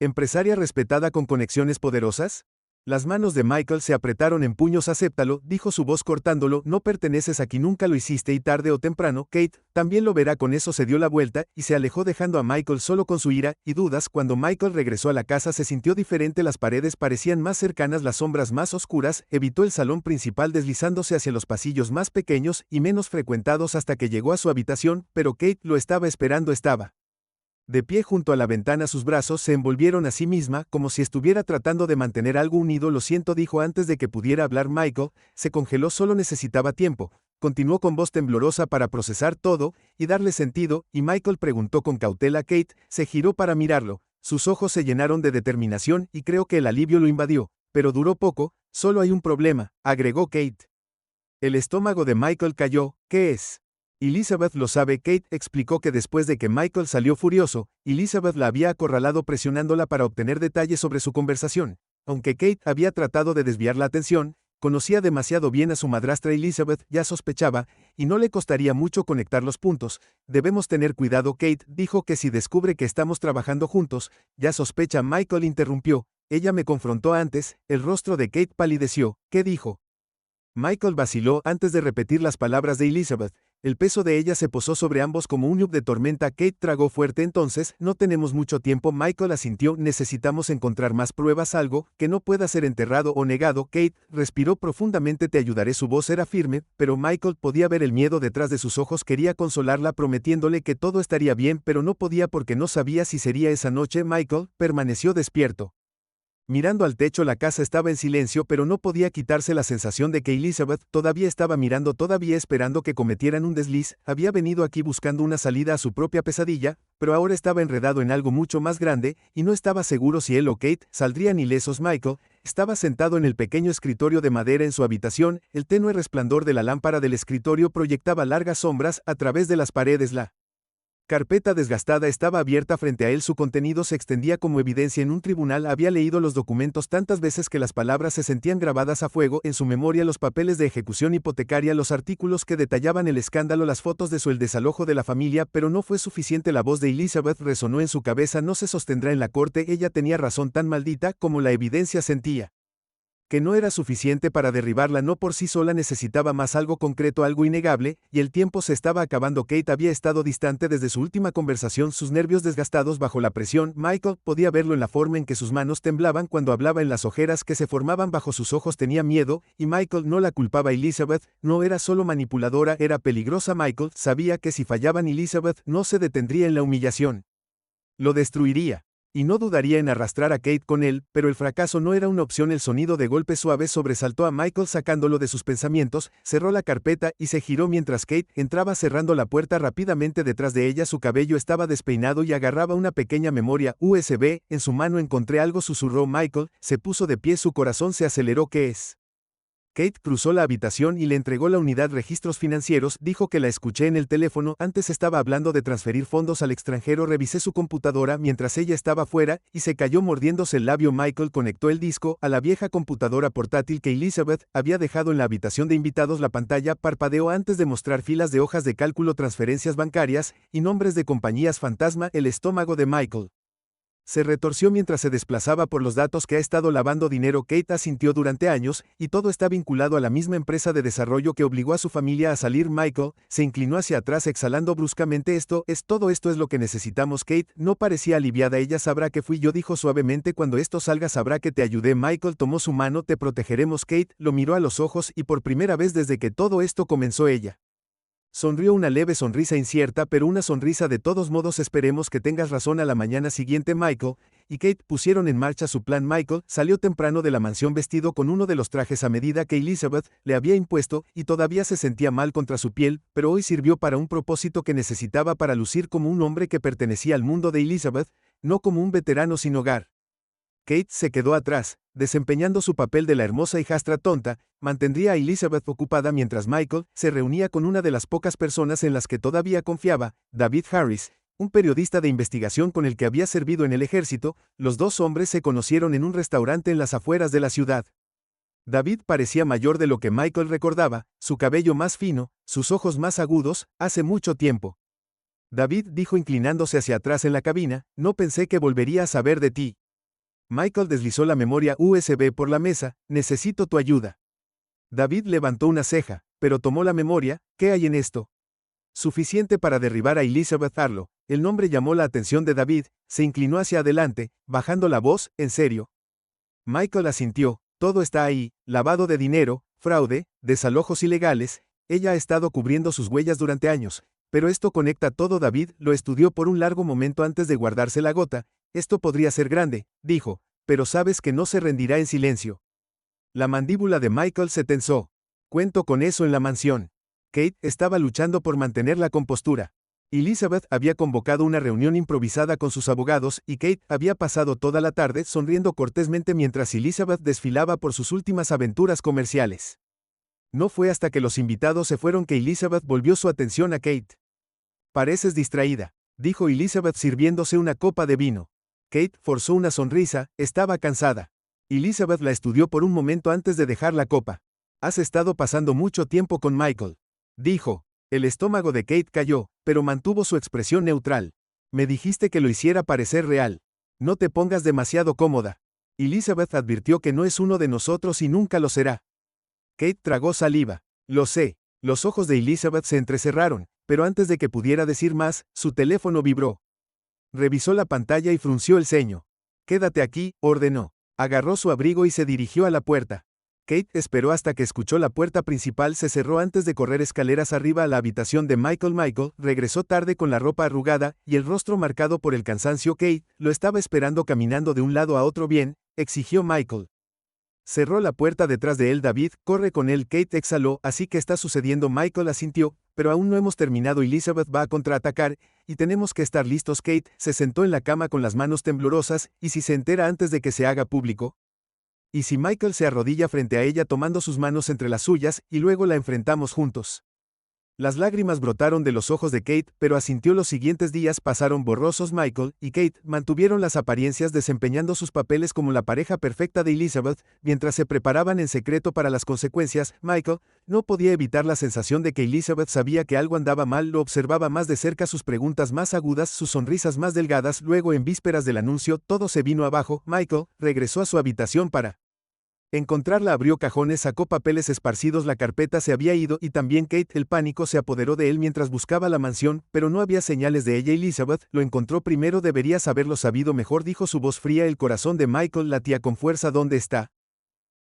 empresaria respetada con conexiones poderosas? Las manos de Michael se apretaron en puños. Acéptalo, dijo su voz cortándolo. No perteneces aquí, nunca lo hiciste, y tarde o temprano, Kate también lo verá. Con eso se dio la vuelta, y se alejó dejando a Michael solo con su ira y dudas. Cuando Michael regresó a la casa se sintió diferente. Las paredes parecían más cercanas, las sombras más oscuras. Evitó el salón principal deslizándose hacia los pasillos más pequeños y menos frecuentados hasta que llegó a su habitación, pero Kate lo estaba esperando. Estaba de pie junto a la ventana. Sus brazos se envolvieron a sí misma, como si estuviera tratando de mantener algo unido. Lo siento, dijo antes de que pudiera hablar. Michael se congeló. Solo necesitaba tiempo. Continuó con voz temblorosa para procesar todo y darle sentido, y Michael preguntó con cautela. Kate se giró para mirarlo. Sus ojos se llenaron de determinación, y creo que el alivio lo invadió. Pero duró poco. Solo hay un problema, agregó Kate. El estómago de Michael cayó. ¿Qué es? Elizabeth lo sabe. Kate explicó que después de que Michael salió furioso, Elizabeth la había acorralado presionándola para obtener detalles sobre su conversación. Aunque Kate había tratado de desviar la atención, conocía demasiado bien a su madrastra. Elizabeth ya sospechaba, y no le costaría mucho conectar los puntos. Debemos tener cuidado. Kate dijo que si descubre que estamos trabajando juntos, ya sospecha. Michael interrumpió. Ella me confrontó antes. El rostro de Kate palideció. ¿Qué dijo? Michael vaciló antes de repetir las palabras de Elizabeth. El peso de ella se posó sobre ambos como un nube de tormenta. Kate tragó fuerte. Entonces, no tenemos mucho tiempo. Michael asintió. Necesitamos encontrar más pruebas, algo que no pueda ser enterrado o negado. Kate respiró profundamente. Te ayudaré. Su voz era firme, pero Michael podía ver el miedo detrás de sus ojos. Quería consolarla prometiéndole que todo estaría bien, pero no podía porque no sabía si sería esa noche. Michael permaneció despierto. Mirando al techo. La casa estaba en silencio, pero no podía quitarse la sensación de que Elizabeth todavía estaba mirando, todavía esperando que cometieran un desliz. Había venido aquí buscando una salida a su propia pesadilla, pero ahora estaba enredado en algo mucho más grande, y no estaba seguro si él o Kate saldrían ilesos. Michael estaba sentado en el pequeño escritorio de madera en su habitación. El tenue resplandor de la lámpara del escritorio proyectaba largas sombras a través de las paredes. La carpeta desgastada estaba abierta frente a él. Su contenido se extendía como evidencia en un tribunal. Había leído los documentos tantas veces que las palabras se sentían grabadas a fuego en su memoria. Los papeles de ejecución hipotecaria, los artículos que detallaban el escándalo, las fotos de el desalojo de la familia, pero no fue suficiente. La voz de Elizabeth resonó en su cabeza. No se sostendrá en la corte. Ella tenía razón. Tan maldita como la evidencia. Sentía que no era suficiente para derribarla. No por sí sola, necesitaba más, algo concreto, algo innegable, y el tiempo se estaba acabando. Kate había estado distante desde su última conversación, sus nervios desgastados bajo la presión. Michael podía verlo en la forma en que sus manos temblaban cuando hablaba, en las ojeras que se formaban bajo sus ojos. Tenía miedo, y Michael no la culpaba. Elizabeth no era solo manipuladora, era peligrosa. Michael sabía que si fallaban, Elizabeth no se detendría en la humillación. Lo destruiría. y no dudaría en arrastrar a Kate con él, pero el fracaso no era una opción. El sonido de golpes suaves sobresaltó a Michael sacándolo de sus pensamientos, cerró la carpeta y se giró mientras Kate entraba cerrando la puerta rápidamente detrás de ella. Su cabello estaba despeinado y agarraba una pequeña memoria USB en su mano. Encontré algo, susurró Michael, se puso de pie, su corazón se aceleró. ¿Qué es? Kate cruzó la habitación y le entregó la unidad registros financieros. Dijo que la escuché en el teléfono. Antes estaba hablando de transferir fondos al extranjero. Revisé su computadora mientras ella estaba fuera y se cayó mordiéndose el labio. Michael conectó el disco a la vieja computadora portátil que Elizabeth había dejado en la habitación de invitados. La pantalla parpadeó antes de mostrar filas de hojas de cálculo, transferencias bancarias y nombres de compañías fantasma. El estómago de Michael se retorció mientras se desplazaba por los datos. Que ha estado lavando dinero. Kate asintió durante años, y todo está vinculado a la misma empresa de desarrollo que obligó a su familia a salir. Michael se inclinó hacia atrás exhalando bruscamente. Todo esto es lo que necesitamos. Kate no parecía aliviada. Ella sabrá que fui yo, dijo suavemente. Cuando esto salga sabrá que te ayudé. Michael tomó su mano. Te protegeremos. Kate lo miró a los ojos y por primera vez desde que todo esto comenzó ella sonrió, una leve sonrisa incierta, pero una sonrisa de todos modos. Esperemos que tengas razón. A la mañana siguiente Michael y Kate pusieron en marcha su plan. Michael salió temprano de la mansión vestido con uno de los trajes a medida que Elizabeth le había impuesto y todavía se sentía mal contra su piel, pero hoy sirvió para un propósito que necesitaba, para lucir como un hombre que pertenecía al mundo de Elizabeth, no como un veterano sin hogar. Kate se quedó atrás, desempeñando su papel de la hermosa hijastra tonta. Mantendría a Elizabeth ocupada mientras Michael se reunía con una de las pocas personas en las que todavía confiaba, David Harris, un periodista de investigación con el que había servido en el ejército. Los dos hombres se conocieron en un restaurante en las afueras de la ciudad. David parecía mayor de lo que Michael recordaba, su cabello más fino, sus ojos más agudos. Hace mucho tiempo. David dijo inclinándose hacia atrás en la cabina, no pensé que volvería a saber de ti. Michael deslizó la memoria USB por la mesa. Necesito tu ayuda. David levantó una ceja, pero tomó la memoria. ¿Qué hay en esto? Suficiente para derribar a Elizabeth Arlo. El nombre llamó la atención de David. Se inclinó hacia adelante, bajando la voz. ¿En serio? Michael asintió. Todo está ahí: lavado de dinero, fraude, desalojos ilegales. Ella ha estado cubriendo sus huellas durante años. Pero esto conecta todo. David lo estudió por un largo momento antes de guardarse la gota. Esto podría ser grande, dijo, pero sabes que no se rendirá en silencio. La mandíbula de Michael se tensó. Cuento con eso en la mansión. Kate estaba luchando por mantener la compostura. Elizabeth había convocado una reunión improvisada con sus abogados y Kate había pasado toda la tarde sonriendo cortésmente mientras Elizabeth desfilaba por sus últimas aventuras comerciales. No fue hasta que los invitados se fueron que Elizabeth volvió su atención a Kate. Pareces distraída, dijo Elizabeth sirviéndose una copa de vino. Kate forzó una sonrisa. Estaba cansada. Elizabeth la estudió por un momento antes de dejar la copa. Has estado pasando mucho tiempo con Michael, dijo. El estómago de Kate cayó, pero mantuvo su expresión neutral. Me dijiste que lo hiciera parecer real. No te pongas demasiado cómoda. Elizabeth advirtió que no es uno de nosotros y nunca lo será. Kate tragó saliva. Lo sé. Los ojos de Elizabeth se entrecerraron, pero antes de que pudiera decir más, su teléfono vibró. Revisó la pantalla y frunció el ceño. Quédate aquí, ordenó. Agarró su abrigo y se dirigió a la puerta. Kate esperó hasta que escuchó la puerta principal se cerró antes de correr escaleras arriba a la habitación de Michael. Michael regresó tarde con la ropa arrugada y el rostro marcado por el cansancio. Kate lo estaba esperando caminando de un lado a otro. Bien, exigió Michael. Cerró la puerta detrás de él. David, corre con él. Kate exhaló. Así que está sucediendo. Michael asintió, pero aún no hemos terminado. Elizabeth va a contraatacar, y tenemos que estar listos. Kate se sentó en la cama con las manos temblorosas. ¿Y si se entera antes de que se haga público? ¿Y si Michael se arrodilla frente a ella tomando sus manos entre las suyas, y luego la enfrentamos juntos? Las lágrimas brotaron de los ojos de Kate, pero asintió. Los siguientes días pasaron borrosos. Michael y Kate mantuvieron las apariencias desempeñando sus papeles como la pareja perfecta de Elizabeth, mientras se preparaban en secreto para las consecuencias. Michael no podía evitar la sensación de que Elizabeth sabía que algo andaba mal. Lo observaba más de cerca, sus preguntas más agudas, sus sonrisas más delgadas. Luego, en vísperas del anuncio, todo se vino abajo. Michael regresó a su habitación para encontrarla. Abrió cajones, sacó papeles esparcidos. La carpeta se había ido y también Kate. El pánico se apoderó de él mientras buscaba la mansión, pero no había señales de ella. Elizabeth lo encontró primero. Deberías haberlo sabido mejor, dijo su voz fría. El corazón de Michael latía con fuerza. ¿Dónde está?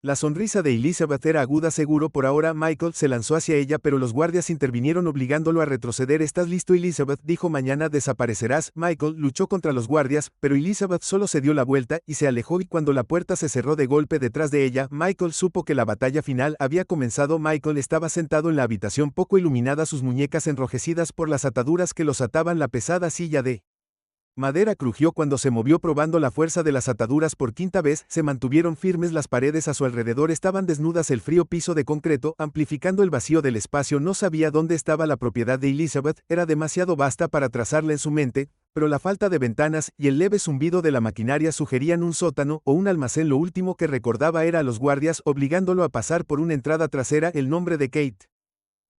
La sonrisa de Elizabeth era aguda. Seguro por ahora. Michael se lanzó hacia ella, pero los guardias intervinieron obligándolo a retroceder. ¿Estás listo, Elizabeth?, dijo. Mañana desaparecerás. Michael luchó contra los guardias, pero Elizabeth solo se dio la vuelta y se alejó, y cuando la puerta se cerró de golpe detrás de ella, Michael supo que la batalla final había comenzado. Michael estaba sentado en la habitación poco iluminada, sus muñecas enrojecidas por las ataduras que los ataban. La pesada silla de madera crujió cuando se movió, probando la fuerza de las ataduras por quinta vez. Se mantuvieron firmes. Las paredes a su alrededor estaban desnudas, el frío piso de concreto amplificando el vacío del espacio. No sabía dónde estaba la propiedad de Elizabeth, era demasiado vasta para trazarla en su mente, pero la falta de ventanas y el leve zumbido de la maquinaria sugerían un sótano o un almacén. Lo último que recordaba era a los guardias obligándolo a pasar por una entrada trasera. El nombre de Kate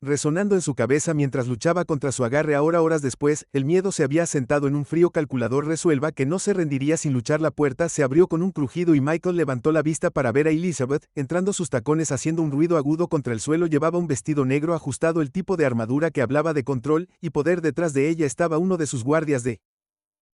resonando en su cabeza mientras luchaba contra su agarre. Ahora, horas después, el miedo se había asentado en un frío calculador. Resuelva que no se rendiría sin luchar. La puerta se abrió con un crujido y Michael levantó la vista para ver a Elizabeth, entrando, sus tacones haciendo un ruido agudo contra el suelo. Llevaba un vestido negro ajustado, el tipo de armadura que hablaba de control y poder. Detrás de ella estaba uno de sus guardias de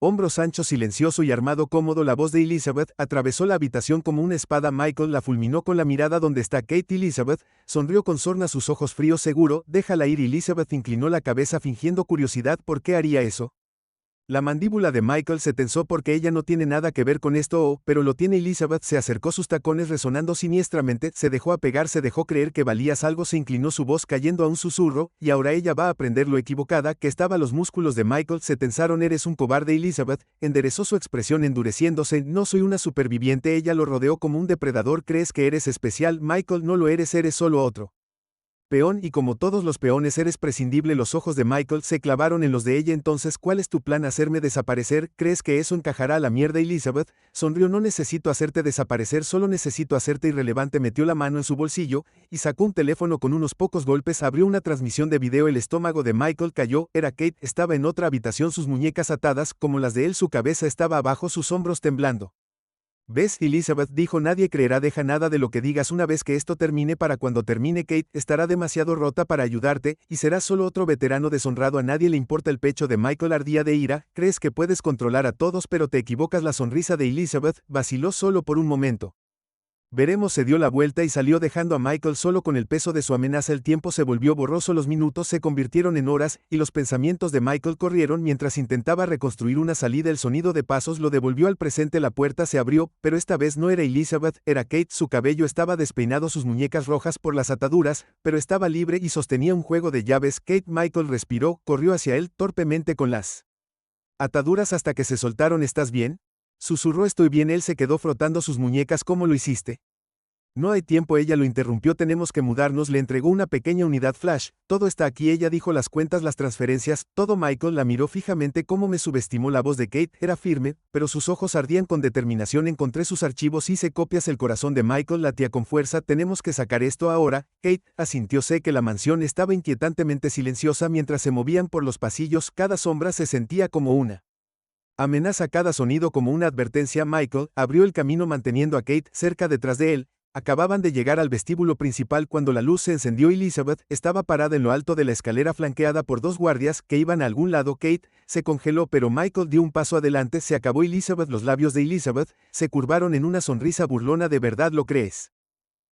hombros anchos, silencioso y armado cómodo. La voz de Elizabeth atravesó la habitación como una espada. Michael la fulminó con la mirada. ¿Dónde está Kate? Elizabeth sonrió con sorna, sus ojos fríos. Seguro, déjala ir. Elizabeth inclinó la cabeza fingiendo curiosidad. ¿Por qué haría eso? La mandíbula de Michael se tensó. Porque ella no tiene nada que ver con esto. Pero lo tiene. Elizabeth se acercó, sus tacones resonando siniestramente. Se dejó apegar, se dejó creer que valías algo. Se inclinó, su voz cayendo a un susurro, y ahora ella va a aprender lo equivocada que estaba. Los músculos de Michael se tensaron. Eres un cobarde. Elizabeth enderezó su expresión endureciéndose. No soy una superviviente. Ella lo rodeó como un depredador. ¿Crees que eres especial? Michael, no lo eres, eres solo otro peón, y como todos los peones eres prescindible. Los ojos de Michael se clavaron en los de ella. Entonces, ¿cuál es tu plan? ¿Hacerme desaparecer? ¿Crees que eso encajará a la mierda? Elizabeth sonrió. No necesito hacerte desaparecer, solo necesito hacerte irrelevante. Metió la mano en su bolsillo y sacó un teléfono. Con unos pocos golpes abrió una transmisión de video. El estómago de Michael cayó. Era Kate, estaba en otra habitación, sus muñecas atadas como las de él, su cabeza estaba abajo, sus hombros temblando. ¿Ves? Elizabeth dijo. Nadie creerá. Deja nada de lo que digas una vez que esto termine. Para cuando termine, Kate estará demasiado rota para ayudarte, y serás solo otro veterano deshonrado. A nadie le importa. El pecho de Michael ardía de ira. Crees que puedes controlar a todos, pero te equivocas. La sonrisa de Elizabeth vaciló solo por un momento. Veremos. Se dio la vuelta y salió, dejando a Michael solo con el peso de su amenaza. El tiempo se volvió borroso, los minutos se convirtieron en horas, y los pensamientos de Michael corrieron mientras intentaba reconstruir una salida. El sonido de pasos lo devolvió al presente. La puerta se abrió, pero esta vez no era Elizabeth, era Kate. Su cabello estaba despeinado, sus muñecas rojas por las ataduras, pero estaba libre y sostenía un juego de llaves. Kate. Michael respiró, corrió hacia él torpemente con las ataduras hasta que se soltaron. ¿Estás bien?, susurró. Estoy bien. Él se quedó frotando sus muñecas. ¿Cómo lo hiciste? No hay tiempo. Ella lo interrumpió. Tenemos que mudarnos. Le entregó una pequeña unidad flash. Todo está aquí. Ella dijo. Las cuentas, las transferencias, todo. Michael la miró fijamente. ¿Cómo me subestimó? La voz de Kate era firme, pero sus ojos ardían con determinación. Encontré sus archivos. Hice copias. El corazón de Michael latía con fuerza. Tenemos que sacar esto ahora. Kate asintió. Sé que la mansión estaba inquietantemente silenciosa mientras se movían por los pasillos. Cada sombra se sentía como una amenaza, cada sonido como una advertencia. Michael abrió el camino manteniendo a Kate cerca detrás de él. Acababan de llegar al vestíbulo principal cuando la luz se encendió. Elizabeth estaba parada en lo alto de la escalera, flanqueada por dos guardias que iban a algún lado. Kate se congeló, pero Michael dio un paso adelante. Se acabó. Elizabeth. Los labios de Elizabeth se curvaron en una sonrisa burlona. ¿De verdad lo crees?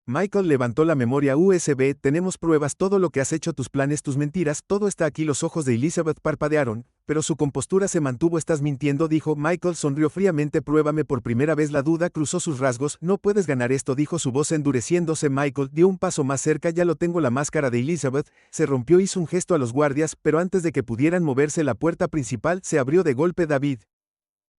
Michael levantó la memoria USB. Tenemos pruebas. Todo lo que has hecho, tus planes, tus mentiras, todo está aquí. Los ojos de Elizabeth parpadearon, pero su compostura se mantuvo. Estás mintiendo, dijo. Michael sonrió fríamente. Pruébame. Por primera vez la duda cruzó sus rasgos. No puedes ganar esto, dijo, su voz endureciéndose. Michael dio un paso más cerca. Ya lo tengo. La máscara de Elizabeth se rompió. Hizo un gesto a los guardias, pero antes de que pudieran moverse, la puerta principal se abrió de golpe. David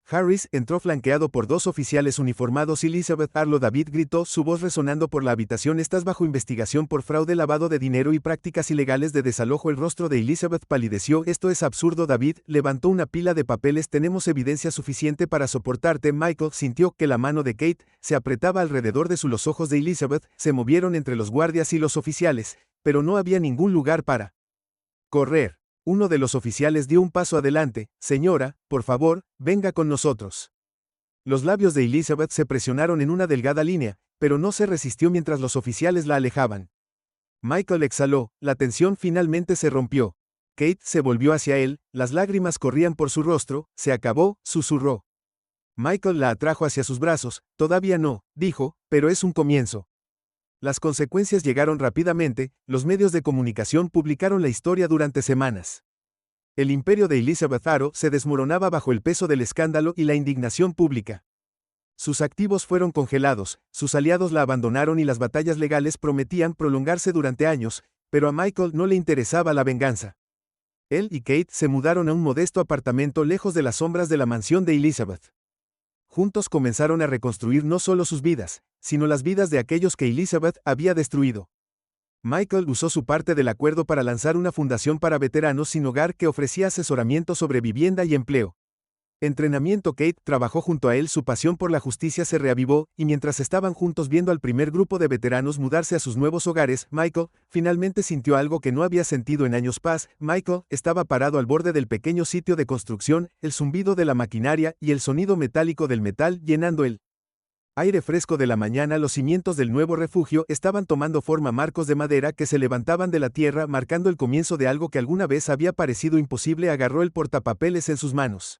Harris entró flanqueado por dos oficiales uniformados. Elizabeth Arlo. David gritó, su voz resonando por la habitación. Estás bajo investigación por fraude, lavado de dinero y prácticas ilegales de desalojo. El rostro de Elizabeth palideció. Esto es absurdo. David levantó una pila de papeles. Tenemos evidencia suficiente para soportarte. Michael sintió que la mano de Kate se apretaba alrededor de su. Los ojos de Elizabeth se movieron entre los guardias y los oficiales, pero no había ningún lugar para correr. Uno de los oficiales dio un paso adelante. Señora, por favor, venga con nosotros. Los labios de Elizabeth se presionaron en una delgada línea, pero no se resistió mientras los oficiales la alejaban. Michael exhaló. La tensión finalmente se rompió. Kate se volvió hacia él, las lágrimas corrían por su rostro. Se acabó, susurró. Michael la atrajo hacia sus brazos. Todavía no, dijo, pero es un comienzo. Las consecuencias llegaron rápidamente, los medios de comunicación publicaron la historia durante semanas. El imperio de Elizabeth Arrow se desmoronaba bajo el peso del escándalo y la indignación pública. Sus activos fueron congelados, sus aliados la abandonaron y las batallas legales prometían prolongarse durante años, pero a Michael no le interesaba la venganza. Él y Kate se mudaron a un modesto apartamento lejos de las sombras de la mansión de Elizabeth. Juntos comenzaron a reconstruir no solo sus vidas, sino las vidas de aquellos que Elizabeth había destruido. Michael usó su parte del acuerdo para lanzar una fundación para veteranos sin hogar que ofrecía asesoramiento sobre vivienda y empleo. Entrenamiento. Kate trabajó junto a él, su pasión por la justicia se reavivó, y mientras estaban juntos viendo al primer grupo de veteranos mudarse a sus nuevos hogares, Michael finalmente sintió algo que no había sentido en años paz. Michael estaba parado al borde del pequeño sitio de construcción, el zumbido de la maquinaria y el sonido metálico del metal llenando el aire fresco de la mañana. Los cimientos del nuevo refugio estaban tomando forma, marcos de madera que se levantaban de la tierra marcando el comienzo de algo que alguna vez había parecido imposible. Agarró el portapapeles en sus manos.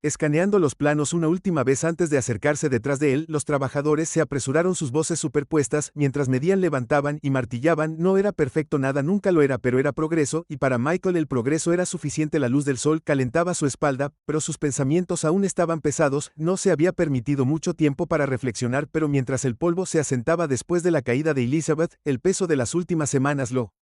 Escaneando los planos una última vez antes de acercarse detrás de él, los trabajadores se apresuraron, sus voces superpuestas, mientras medían, levantaban y martillaban. No era perfecto, nada nunca lo era, pero era progreso, y para Michael el progreso era suficiente. La luz del sol calentaba su espalda, pero sus pensamientos aún estaban pesados. No se había permitido mucho tiempo para reflexionar, pero mientras el polvo se asentaba después de la caída de Elizabeth, el peso de las últimas semanas lo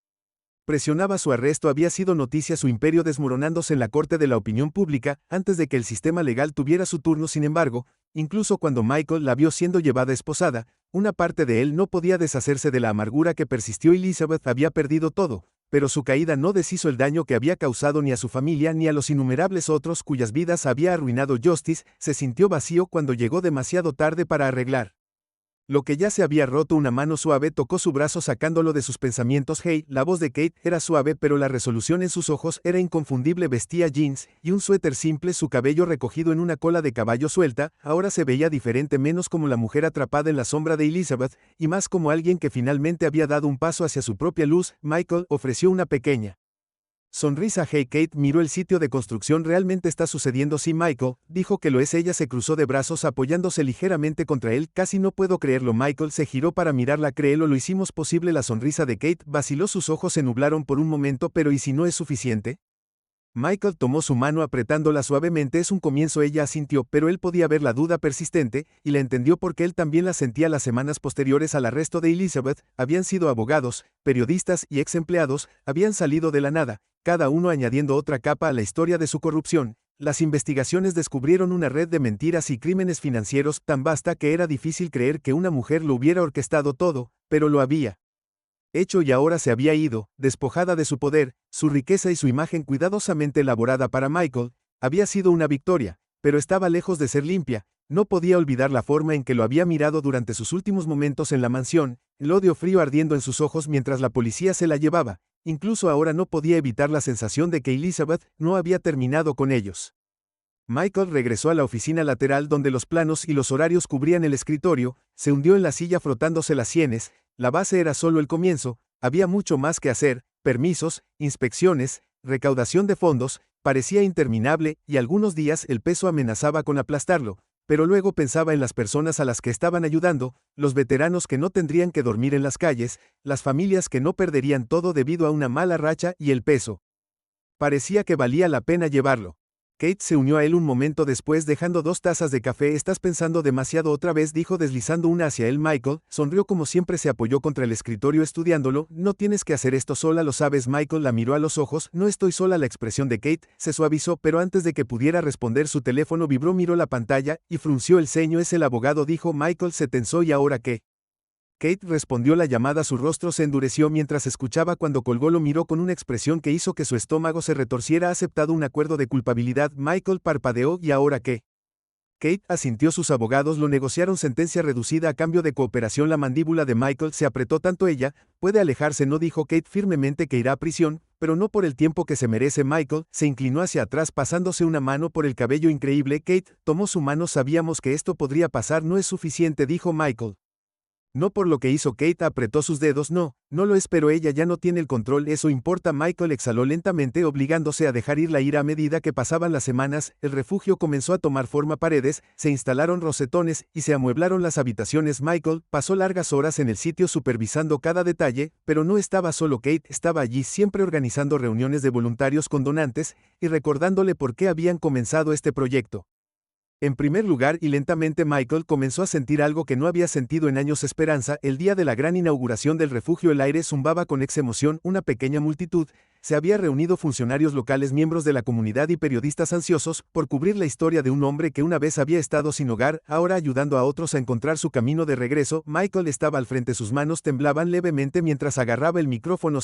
presionaba. Su arresto había sido noticia, su imperio desmoronándose en la corte de la opinión pública, antes de que el sistema legal tuviera su turno. Sin embargo, incluso cuando Michael la vio siendo llevada esposada, una parte de él no podía deshacerse de la amargura que persistió. Elizabeth había perdido todo, pero su caída no deshizo el daño que había causado ni a su familia ni a los innumerables otros cuyas vidas había arruinado. Justice se sintió vacío cuando llegó demasiado tarde para arreglar lo que ya se había roto. Una mano suave tocó su brazo sacándolo de sus pensamientos. Hey, la voz de Kate era suave, pero la resolución en sus ojos era inconfundible. Vestía jeans y un suéter simple, su cabello recogido en una cola de caballo suelta. Ahora se veía diferente, menos como la mujer atrapada en la sombra de Elizabeth, y más como alguien que finalmente había dado un paso hacia su propia luz. Michael ofreció una pequeña sonrisa. Hey, Kate miró el sitio de construcción. ¿Realmente está sucediendo? Sí, Michael, dijo que lo es. Ella se cruzó de brazos apoyándose ligeramente contra él. Casi no puedo creerlo. Michael se giró para mirarla. Créelo, lo hicimos posible. La sonrisa de Kate vaciló, sus ojos se nublaron por un momento. Pero ¿y si no es suficiente? Michael tomó su mano apretándola suavemente. Es un comienzo. Ella asintió, pero él podía ver la duda persistente, y la entendió porque él también la sentía. Las semanas posteriores al arresto de Elizabeth habían sido abogados, periodistas y ex empleados, habían salido de la nada, cada uno añadiendo otra capa a la historia de su corrupción. Las investigaciones descubrieron una red de mentiras y crímenes financieros tan vasta que era difícil creer que una mujer lo hubiera orquestado todo, pero lo había hecho, y ahora se había ido, despojada de su poder, su riqueza y su imagen cuidadosamente elaborada. Para Michael había sido una victoria, pero estaba lejos de ser limpia. No podía olvidar la forma en que lo había mirado durante sus últimos momentos en la mansión, el odio frío ardiendo en sus ojos mientras la policía se la llevaba. Incluso ahora no podía evitar la sensación de que Elizabeth no había terminado con ellos. Michael regresó a la oficina lateral donde los planos y los horarios cubrían el escritorio, se hundió en la silla frotándose las sienes. La base era solo el comienzo, había mucho más que hacer: permisos, inspecciones, recaudación de fondos. Parecía interminable, y algunos días el peso amenazaba con aplastarlo, pero luego pensaba en las personas a las que estaban ayudando, los veteranos que no tendrían que dormir en las calles, las familias que no perderían todo debido a una mala racha, y el peso parecía que valía la pena llevarlo. Kate se unió a él un momento después dejando 2 tazas de café. ¿Estás pensando demasiado otra vez?, dijo deslizando una hacia él. Michael sonrió como siempre, se apoyó contra el escritorio estudiándolo. No tienes que hacer esto sola, lo sabes. Michael la miró a los ojos. No estoy sola. La expresión de Kate se suavizó, pero antes de que pudiera responder su teléfono vibró. Miró la pantalla y frunció el ceño. Es el abogado, dijo. Michael se tensó. ¿Y ahora qué? Kate respondió la llamada. Su rostro se endureció mientras escuchaba. Cuando colgó lo miró con una expresión que hizo que su estómago se retorciera. ¿Ha aceptado un acuerdo de culpabilidad? Michael parpadeó. ¿Y ahora qué? Kate asintió. Sus abogados lo negociaron sentencia reducida a cambio de cooperación. La mandíbula de Michael se apretó tanto. Ella puede alejarse, no, dijo Kate firmemente, que irá a prisión, pero no por el tiempo que se merece. Michael se inclinó hacia atrás pasándose una mano por el cabello. Increíble. Kate tomó su mano. Sabíamos que esto podría pasar. No es suficiente, dijo Michael. No por lo que hizo Kate, apretó sus dedos. No lo es, pero ella ya no tiene el control, eso importa. Michael exhaló lentamente, obligándose a dejar ir la ira a medida que pasaban las semanas. El refugio comenzó a tomar forma, paredes, se instalaron rosetones y se amueblaron las habitaciones. Michael pasó largas horas en el sitio supervisando cada detalle, pero no estaba solo. Kate estaba allí, siempre organizando reuniones de voluntarios con donantes y recordándole por qué habían comenzado este proyecto. En primer lugar, y lentamente, Michael comenzó a sentir algo que no había sentido en años: esperanza. El día de la gran inauguración del refugio el aire zumbaba con emoción. Una pequeña multitud se había reunido: funcionarios locales, miembros de la comunidad y periodistas ansiosos por cubrir la historia de un hombre que una vez había estado sin hogar, ahora ayudando a otros a encontrar su camino de regreso. Michael estaba al frente, sus manos temblaban levemente mientras agarraba el micrófono.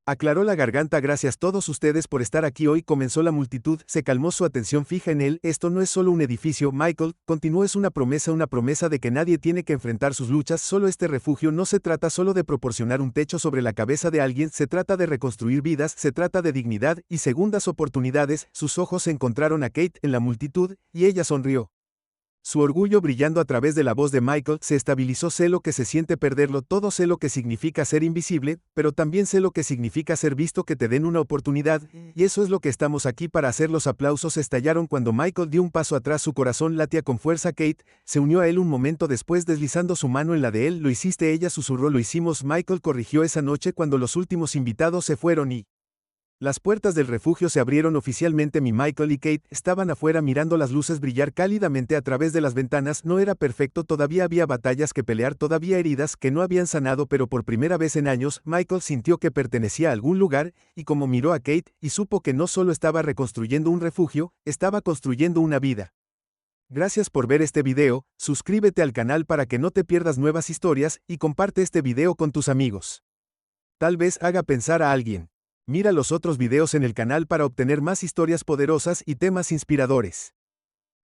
Aclaró la garganta. Gracias todos ustedes por estar aquí hoy. Comenzó la multitud, se calmó, su atención fija en él. Esto no es solo un edificio, Michael, continuó, es una promesa de que nadie tiene que enfrentar sus luchas. Solo este refugio no se trata solo de proporcionar un techo sobre la cabeza de alguien, se trata de reconstruir vidas, se trata de dignidad y segundas oportunidades. Sus ojos se encontraron a Kate en la multitud, y ella sonrió. Su orgullo brillando a través de la voz de Michael se estabilizó. Sé lo que se siente perderlo todo, sé lo que significa ser invisible, pero también sé lo que significa ser visto, que te den una oportunidad, y eso es lo que estamos aquí para hacer. Los aplausos estallaron cuando Michael dio un paso atrás, su corazón latía con fuerza. Kate se unió a él un momento después, deslizando su mano en la de él. Lo hiciste, ella susurró. Lo hicimos, Michael corrigió. Esa noche, cuando los últimos invitados se fueron y las puertas del refugio se abrieron oficialmente, Michael y Kate estaban afuera mirando las luces brillar cálidamente a través de las ventanas. No era perfecto, todavía había batallas que pelear, todavía heridas que no habían sanado, pero por primera vez en años, Michael sintió que pertenecía a algún lugar, y como miró a Kate, y supo que no solo estaba reconstruyendo un refugio, estaba construyendo una vida. Gracias por ver este video, suscríbete al canal para que no te pierdas nuevas historias, y comparte este video con tus amigos. Tal vez haga pensar a alguien. Mira los otros videos en el canal para obtener más historias poderosas y temas inspiradores.